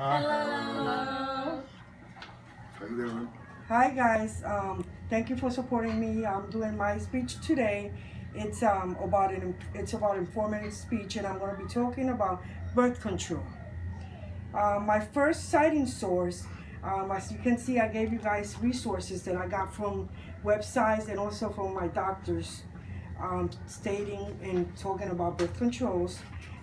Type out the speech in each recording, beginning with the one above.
Hello. How you doing? Hi guys, thank you for supporting me. I'm doing my speech today. It's about informative speech, and I'm going to be talking about birth control. My first citing source, as you can see, I gave you guys resources that I got from websites and also from my doctors, stating and talking about birth controls.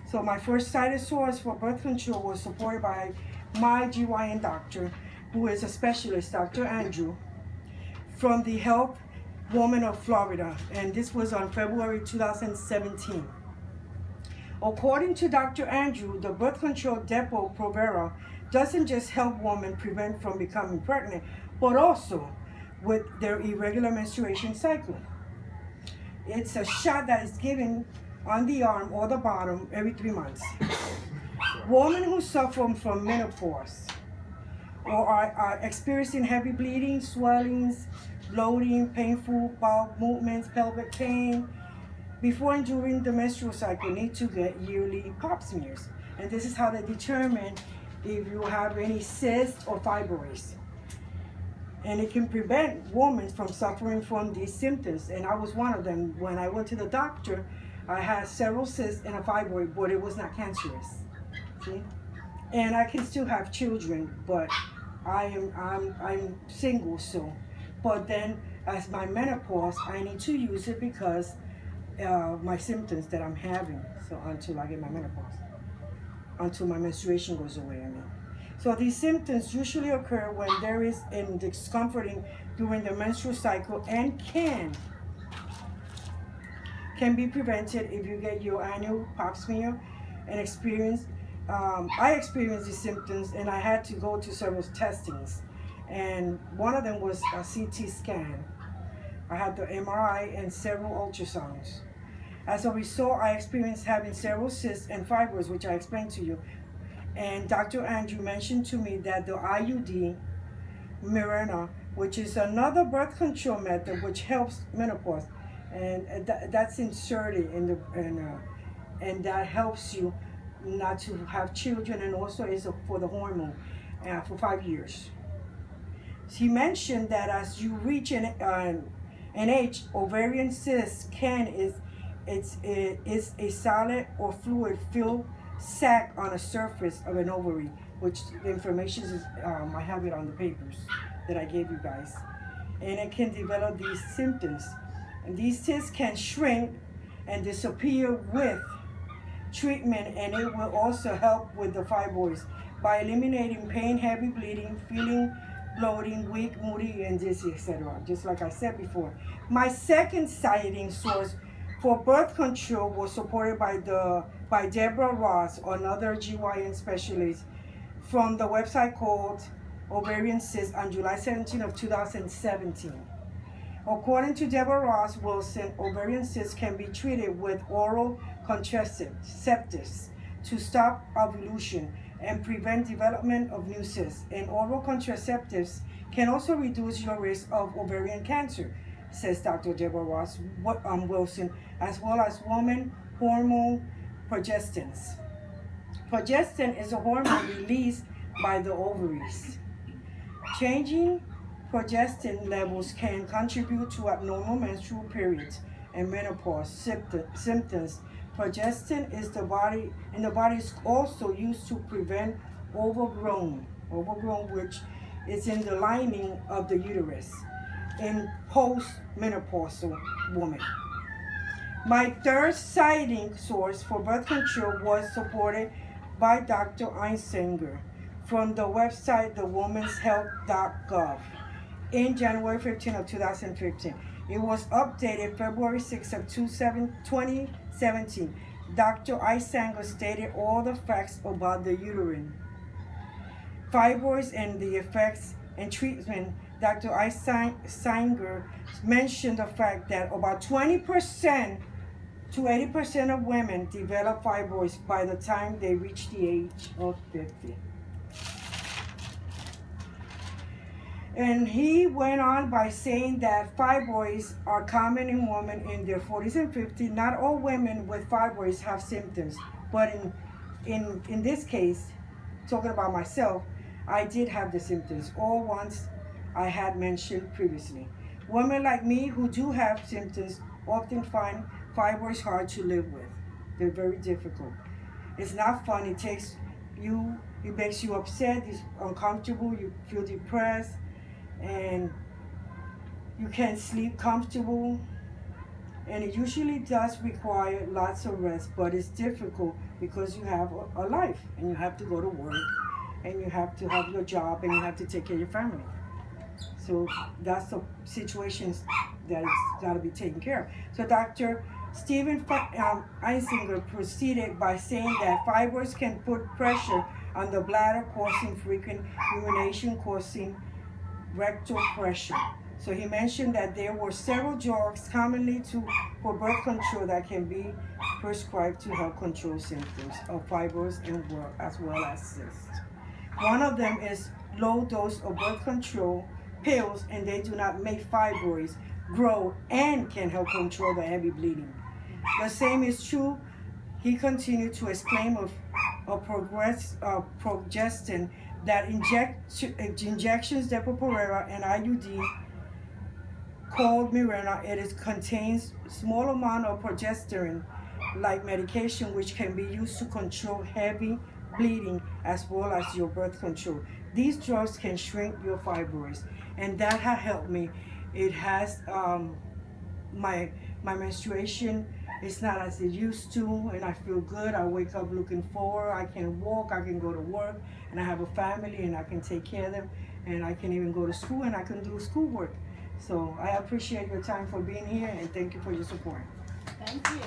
So my first cited source for birth control was supported by my GYN doctor, who is a specialist, Dr. Andrew, from the Health Woman of Florida, and this was on February 2017. According to Dr. Andrew, the birth control depot Provera doesn't just help women prevent from becoming pregnant, but also with their irregular menstruation cycle. It's a shot that is given on the arm or the bottom every 3 months. Women who suffer from menopause or are experiencing heavy bleeding, swellings, bloating, painful bowel movements, pelvic pain, before and during the menstrual cycle need to get yearly pap smears. And this is how they determine if you have any cysts or fibroids. And it can prevent women from suffering from these symptoms. And I was one of them. When I went to the doctor, I had several cysts and a fibroid, but it was not cancerous. See? And I can still have children, but I'm single, so. But then, as my menopause, I need to use it because my symptoms that I'm having. So until I get my menopause, until my menstruation goes away. I mean, so these symptoms usually occur when there is in discomforting during the menstrual cycle and can be prevented if you get your annual pap smear and experience. I experienced these symptoms and I had to go to several testings, and one of them was a CT scan. I had the MRI and several ultrasounds. As a result, I experienced having several cysts and fibroids, which I explained to you. And Dr. Andrew mentioned to me that the IUD, Mirena, which is another birth control method which helps menopause, and that's inserted in and that helps you not to have children, and also is for the hormone for 5 years. He mentioned that as you reach an age, ovarian cyst is a solid or fluid filled sac on a surface of an ovary, which the information is I have it on the papers that I gave you guys, and it can develop these symptoms. And these cysts can shrink and disappear with treatment, and it will also help with the fibroids by eliminating pain, heavy bleeding, feeling bloating, weak, moody, and dizzy, etc. Just like I said before. My second citing source for birth control was supported by Deborah Ross, another GYN specialist, from the website called Ovarian Cyst on July 17 of 2017. According to Deborah Ross Wilson, ovarian cysts can be treated with oral contraceptives to stop ovulation and prevent development of new cysts. And oral contraceptives can also reduce your risk of ovarian cancer, says Dr. Deborah Ross Wilson, as well as woman hormone progestins. Progestin is a hormone released by the ovaries. Changing progestin levels can contribute to abnormal menstrual periods and menopause symptoms. Progestin is the body is also used to prevent overgrown, which is in the lining of the uterus in postmenopausal women. My third citing source for birth control was supported by Dr. Einsinger from the website thewomenshealth.gov in January 15 of 2015. It was updated February 6 of 2017. Dr. Einsinger stated all the facts about the uterine fibroids and the effects and treatment. Dr. Einsinger mentioned the fact that about 20% to 80% of women develop fibroids by the time they reach the age of 50. And he went on by saying that fibroids are common in women in their 40s and 50s. Not all women with fibroids have symptoms, but in this case, talking about myself, I did have the symptoms, all ones I had mentioned previously. Women like me who do have symptoms often find fibroids hard to live with. They're very difficult. It's not fun. It makes you upset, it's uncomfortable, you feel depressed, and you can't sleep comfortable. And it usually does require lots of rest, but it's difficult because you have a life and you have to go to work and you have to have your job and you have to take care of your family. So that's the situations that it's got to be taken care of. So Dr. Stephen Einsinger proceeded by saying that fibroids can put pressure on the bladder, causing frequent urination, causing rectal pressure. So he mentioned that there were several drugs commonly for birth control that can be prescribed to help control symptoms of fibroids as well as cysts. One of them is low dose of birth control pills, and they do not make fibroids grow and can help control the heavy bleeding. The same is true, he continued to exclaim, of progestin, that injections Depo-Provera and IUD called Mirena. Contains small amount of progesterone like medication, which can be used to control heavy bleeding as well as your birth control. These drugs can shrink your fibroids, and that has helped me. It has my menstruation is not as it used to, and I feel good. I wake up looking forward. I can walk, I can go to work, and I have a family, and I can take care of them, and I can even go to school, and I can do schoolwork. So I appreciate your time for being here, and thank you for your support. Thank you.